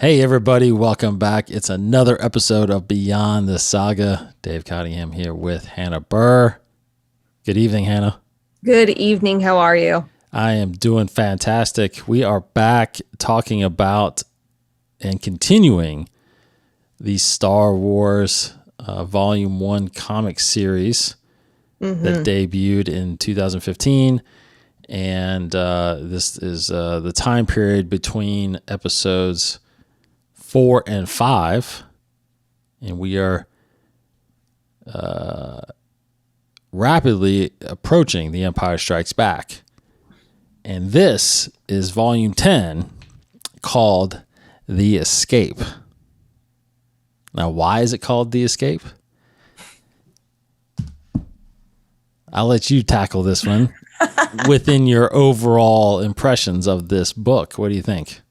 Hey everybody, welcome back. It's another episode of Beyond the Saga. Dave Cottingham here with Hannah Burr. Good evening, Hannah. Good evening. How are you? I am doing fantastic. We are back talking about and continuing the Star Wars Volume 1 comic series that debuted in 2015. And this is the time period between episodes 4 and 5, and we are rapidly approaching The Empire Strikes Back. And this is Volume 10, called The Escape. Now, why is it called The Escape? I'll let you tackle this one within your overall impressions of this book. What do you think?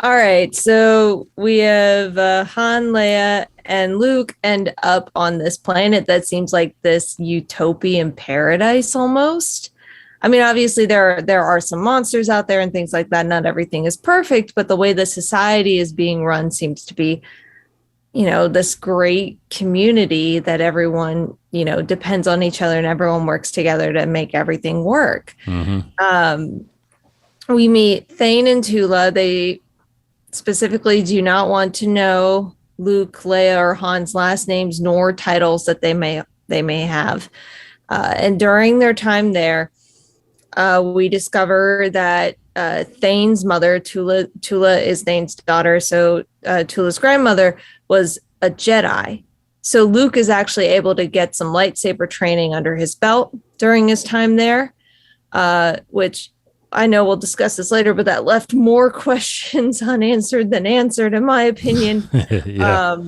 All right. So we have Han, Leia, and Luke end up on this planet that seems like this utopian paradise almost. I mean, obviously there are some monsters out there and things like that. Not everything is perfect, but the way the society is being run seems to be, this great community that everyone, depends on each other and everyone works together to make everything work. Mm-hmm. We meet Thane and Tula. They specifically do not want to know Luke, Leia, or Han's last names nor titles that they may have. And during their time there, we discover that Thane's mother, Tula is Thane's daughter, so Tula's grandmother was a Jedi. So Luke is actually able to get some lightsaber training under his belt during his time there, which I know we'll discuss this later, but that left more questions unanswered than answered, in my opinion. Yeah.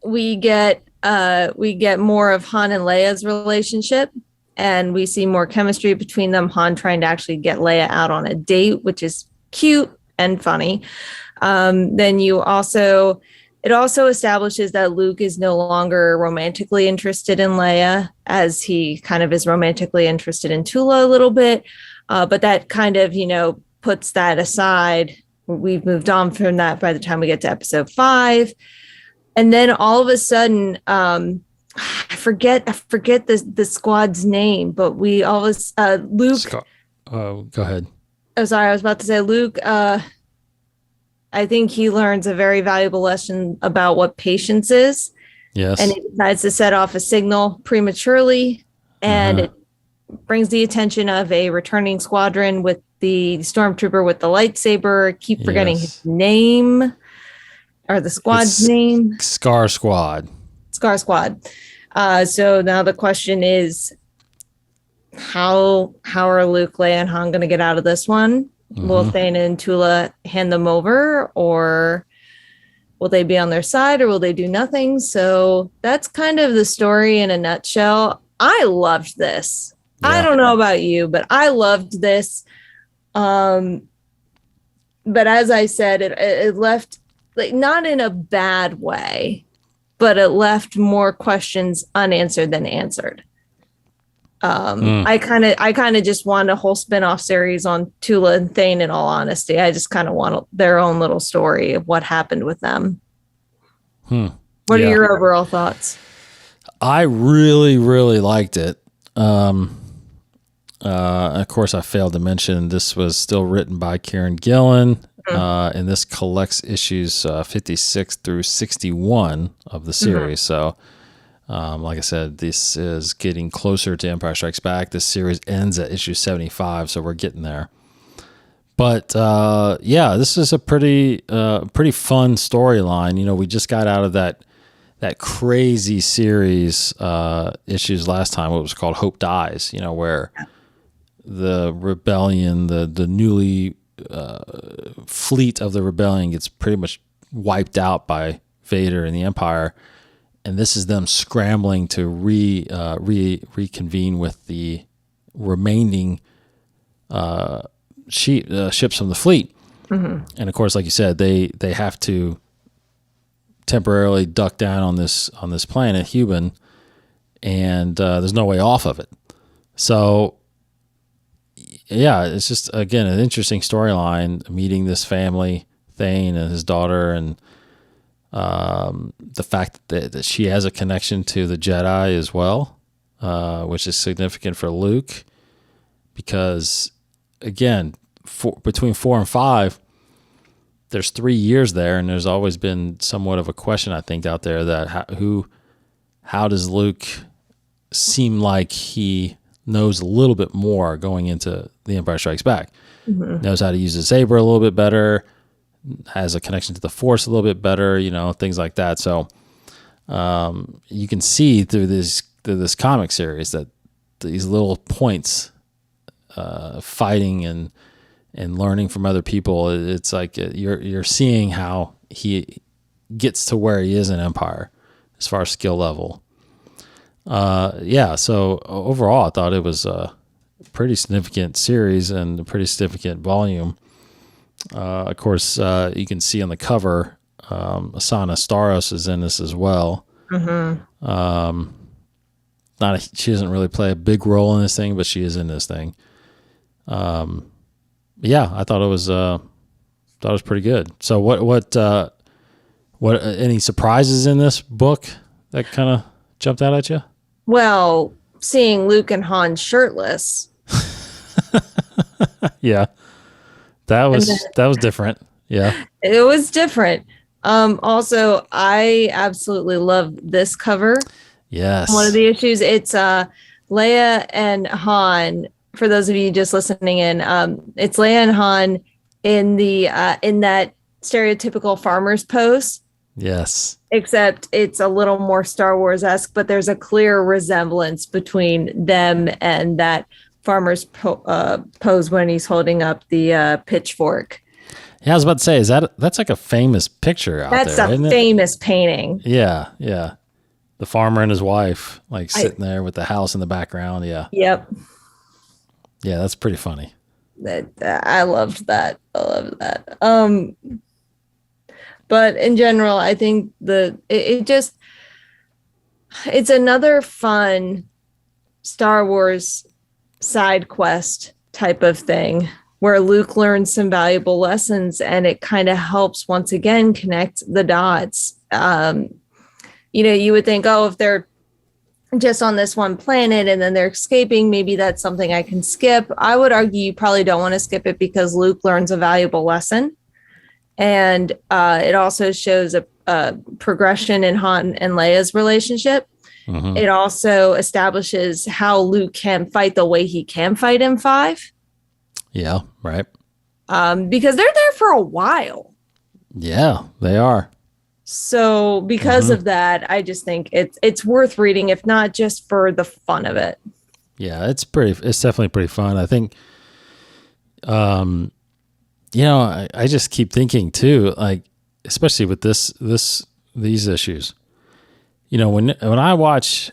We get more of Han and Leia's relationship, and we see more chemistry between them. Han trying to actually get Leia out on a date, which is cute and funny. Then it also establishes that Luke is no longer romantically interested in Leia, as he kind of is romantically interested in Tula a little bit. But that kind of, puts that aside. We've moved on from that by the time we get to episode 5. And then all of a sudden, I forget the squad's name, but we always, Luke. Go ahead. Oh, sorry. I was about to say Luke. I think he learns a very valuable lesson about what patience is. Yes. And he decides to set off a signal prematurely, and it brings the attention of a returning squadron with the stormtrooper with the lightsaber. Keep forgetting his name, or the squad's name. Scar Squad. Scar Squad. So now the question is, how are Luke, Leia, and Han going to get out of this one? Mm-hmm. Will Thane and Tula hand them over, or will they be on their side, or will they do nothing? So that's kind of the story in a nutshell. I loved this. Yeah. I don't know about you, but I loved this. But as I said, it left, like, not in a bad way, but it left more questions unanswered than answered. I kind of just want a whole spin-off series on Tula and Thane, in all honesty. I just kind of want their own little story of what happened with them. What are your overall thoughts? I really, really liked it. Of course, I failed to mention this was still written by Kieran Gillen, and this collects issues 56 through 61 of the series. So, like I said, this is getting closer to Empire Strikes Back. This series ends at issue 75, so we're getting there. But this is a pretty fun storyline. We just got out of that crazy series issues last time. What was called Hope Dies. Where the rebellion, the newly fleet of the rebellion gets pretty much wiped out by Vader and the Empire. And this is them scrambling to reconvene with the remaining ships from the fleet. Mm-hmm. And of course, like you said, they have to temporarily duck down on this planet, Huban, and there's no way off of it. So, yeah, it's just, again, an interesting storyline, meeting this family, Thane and his daughter, and the fact that she has a connection to the Jedi as well, which is significant for Luke, because again, between 4 and 5, there's 3 years there, and there's always been somewhat of a question, I think, out there that how does Luke seem like he knows a little bit more going into The Empire Strikes Back? Mm-hmm. Knows how to use the saber a little bit better, has a connection to the Force a little bit better, things like that. So you can see through this comic series that these little points, fighting and learning from other people, it's like you're seeing how he gets to where he is in Empire as far as skill level. So overall, I thought it was a pretty significant series and a pretty significant volume. Of course, you can see on the cover, Asana Staros is in this as well. Mm-hmm. She doesn't really play a big role in this thing, but she is in this thing. I thought it was pretty good. So what any surprises in this book that kind of jumped out at you? Well, seeing Luke and Han shirtless. Yeah. That was different. Yeah. It was different. Also, I absolutely love this cover. Yes. One of the issues, it's Leia and Han. For those of you just listening in, it's Leia and Han in the in that stereotypical farmer's pose. Yes. Except it's a little more Star Wars-esque, but there's a clear resemblance between them and that farmer's pose when he's holding up the pitchfork. Yeah, I was about to say, that's like a famous picture out there, isn't it? That's a famous painting. Yeah. The farmer and his wife, sitting there with the house in the background. Yeah. Yep. Yeah, that's pretty funny. I loved that. But in general, I think it's another fun Star Wars side quest type of thing where Luke learns some valuable lessons, and it kind of helps once again connect the dots. You would think, if they're just on this one planet and then they're escaping, maybe that's something I can skip. I would argue you probably don't want to skip it because Luke learns a valuable lesson. And it also shows a progression in Han and Leia's relationship. Mm-hmm. It also establishes how Luke can fight the way he can fight in 5. Yeah, right. Because they're there for a while. Yeah, they are. So because of that, I just think it's worth reading, if not just for the fun of it. Yeah, it's definitely pretty fun. I think, I just keep thinking too, especially with these issues, when I watch,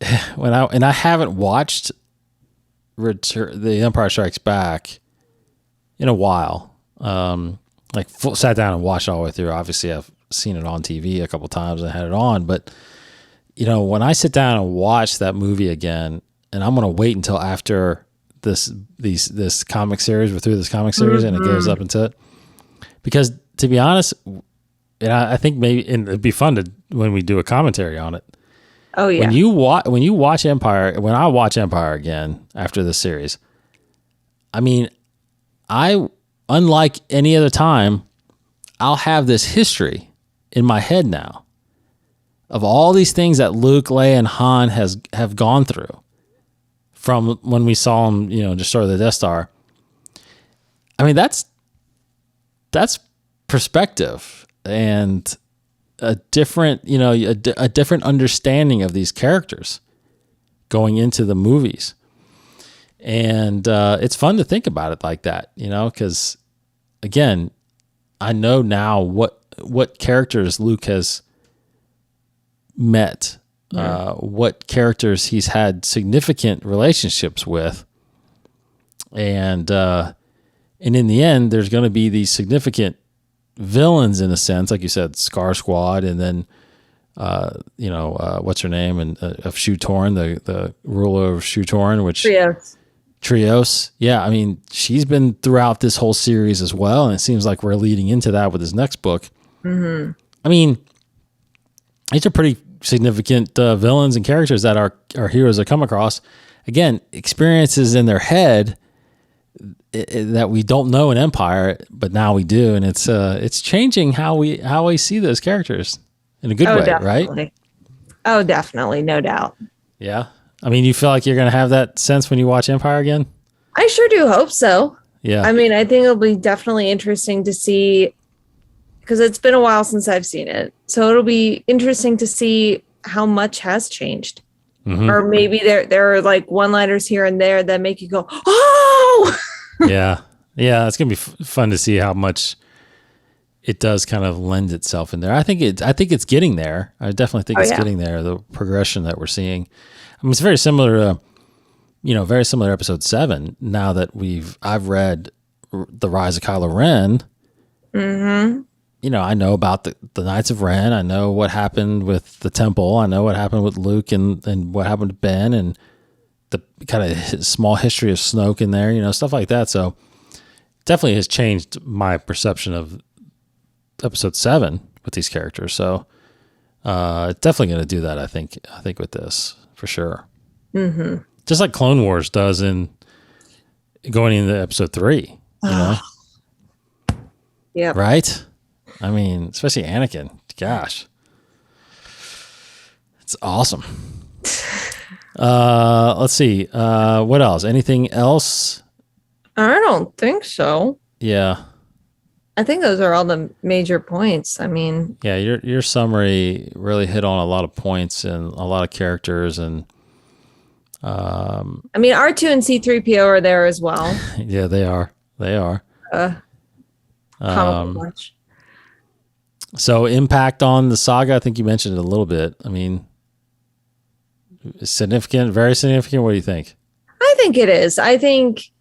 and I haven't watched The Empire Strikes Back in a while, sat down and watched all the way through. Obviously I've seen it on TV a couple times and had it on, but when I sit down and watch that movie again, and I'm going to wait until after this comic series, we're through this comic series, mm-hmm. and it goes up into it, because to be honest, and I think maybe it'd be fun when we do a commentary on it. Oh yeah. When you watch Empire, when I watch Empire again after this series, I mean, unlike any other time, I'll have this history in my head now of all these things that Luke, Leia, and Han have gone through from when we saw them, destroy the Death Star. I mean, that's perspective and a different, a different understanding of these characters going into the movies. And it's fun to think about it like that, because again, I know now what characters Luke has met, what characters he's had significant relationships with, and in the end, there's going to be these significant villains in a sense, like you said, Scar Squad, and then what's her name, and of Shu Torn, the ruler of Shu Torn, which Trios. Yeah, I mean, she's been throughout this whole series as well, and it seems like we're leading into that with his next book. Mm-hmm. I mean, these are pretty significant villains and characters that our heroes have come across. Again, experiences in their head that we don't know in Empire, but now we do, and it's changing how we see those characters in a good way, definitely. Right? Oh, definitely, no doubt. Yeah. I mean, you feel like you're going to have that sense when you watch Empire again? I sure do hope so. Yeah. I mean, I think it'll be definitely interesting to see, because it's been a while since I've seen it. So it'll be interesting to see how much has changed. Mm-hmm. Or maybe there are like one-liners here and there that make you go, oh! Yeah. Yeah, it's going to be fun to see how much it does kind of lend itself in there. I think it's getting there. I definitely think it's getting there, the progression that we're seeing. I mean, it's very similar to, very similar to episode 7. Now that I've read The Rise of Kylo Ren, mm-hmm. I know about the Knights of Ren. I know what happened with the temple. I know what happened with Luke and what happened to Ben and the kind of small history of Snoke in there, stuff like that. So definitely has changed my perception of episode 7 with these characters. So it's definitely going to do that, I think with this for sure. Mm-hmm. Just like Clone Wars does in going into episode 3, Yeah. Right? I mean, especially Anakin. Gosh. It's awesome. Let's see. What else? Anything else? I don't think so. Yeah. I think those are all the major points. I mean, yeah, your summary really hit on a lot of points and a lot of characters, and I mean, R2 and C-3PO are there as well. Yeah, they are. Much. So impact on the saga, I think you mentioned it a little bit. I mean, significant, very significant. What do you think? I think it is. I think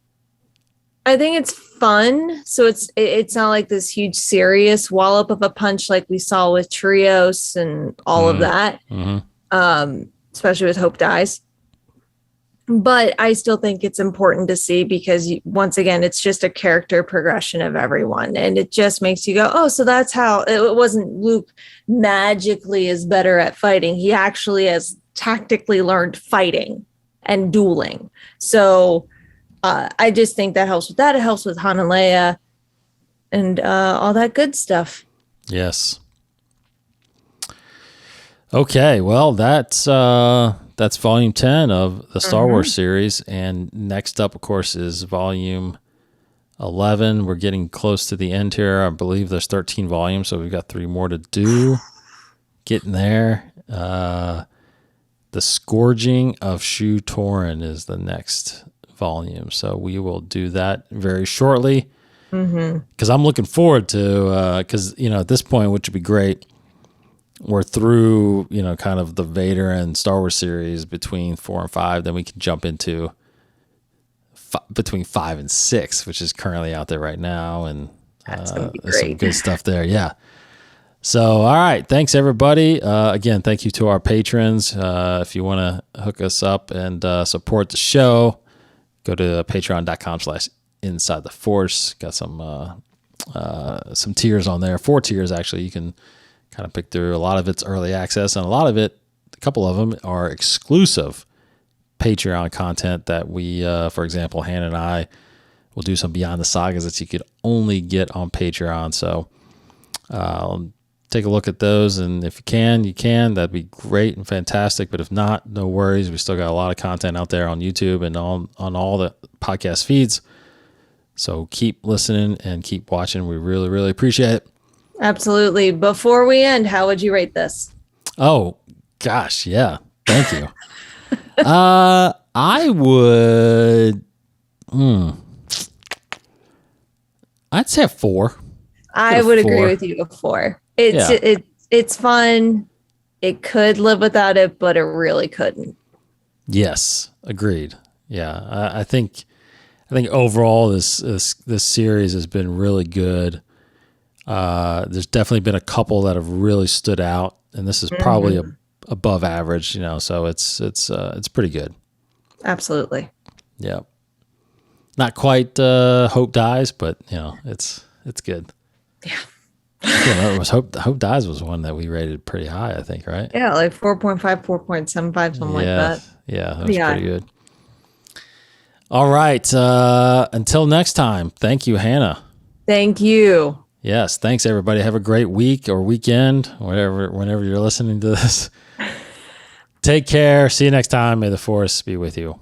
it's fun. So it's not like this huge serious wallop of a punch like we saw with Trios and all of that. Mm-hmm. Especially with Hope Dies. But I still think it's important to see because once again, it's just a character progression of everyone. And it just makes you go, oh, so that's how it wasn't Luke magically is better at fighting. He actually has tactically learned fighting and dueling. So I just think that helps with that. It helps with Han and Leia and all that good stuff. Yes. Okay. Well, that's volume 10 of the Star Wars series. And next up, of course, is volume 11. We're getting close to the end here. I believe there's 13 volumes, so we've got 3 more to do. Getting there. The Scourging of Shu Torun is the next volume. So we will do that very shortly. Because I'm looking forward to, because, at this point, which would be great, we're through, kind of the Vader and Star Wars series between 4 and 5. Then we can jump into between 5 and 6, which is currently out there right now. And that's gonna be there's some good stuff there. Yeah. So, all right. Thanks, everybody. Again, thank you to our patrons. If you want to hook us up and support the show, go to patreon.com/inside the force. Got some tiers on there, 4 tiers actually. You can kind of pick through. A lot of it's early access, and a couple of them are exclusive Patreon content that we, for example, Hannah and I will do some Beyond the Sagas that you could only get on Patreon. So take a look at those, and if you can, that'd be great and fantastic. But if not, no worries. We still got a lot of content out there on YouTube and on all the podcast feeds. So keep listening and keep watching. We really, really appreciate it. Absolutely. Before we end, how would you rate this? Oh, gosh. Yeah. Thank you. I would, I'd say a 4. I would agree with you, a 4. It's fun. It could live without it, but it really couldn't. Yes. Agreed. Yeah. I think overall this series has been really good. There's definitely been a couple that have really stood out, and this is probably above average, so it's pretty good. Absolutely. Yeah. Not quite Hope Dies, but it's good. Yeah. It was Hope Dies was one that we rated pretty high, I think, right? Yeah, like 4.5, 4.75, something like that. Yeah, that was pretty good. All right. Until next time, thank you, Hannah. Thank you. Yes, thanks everybody. Have a great week or weekend, whenever you're listening to this. Take care. See you next time. May the Force be with you.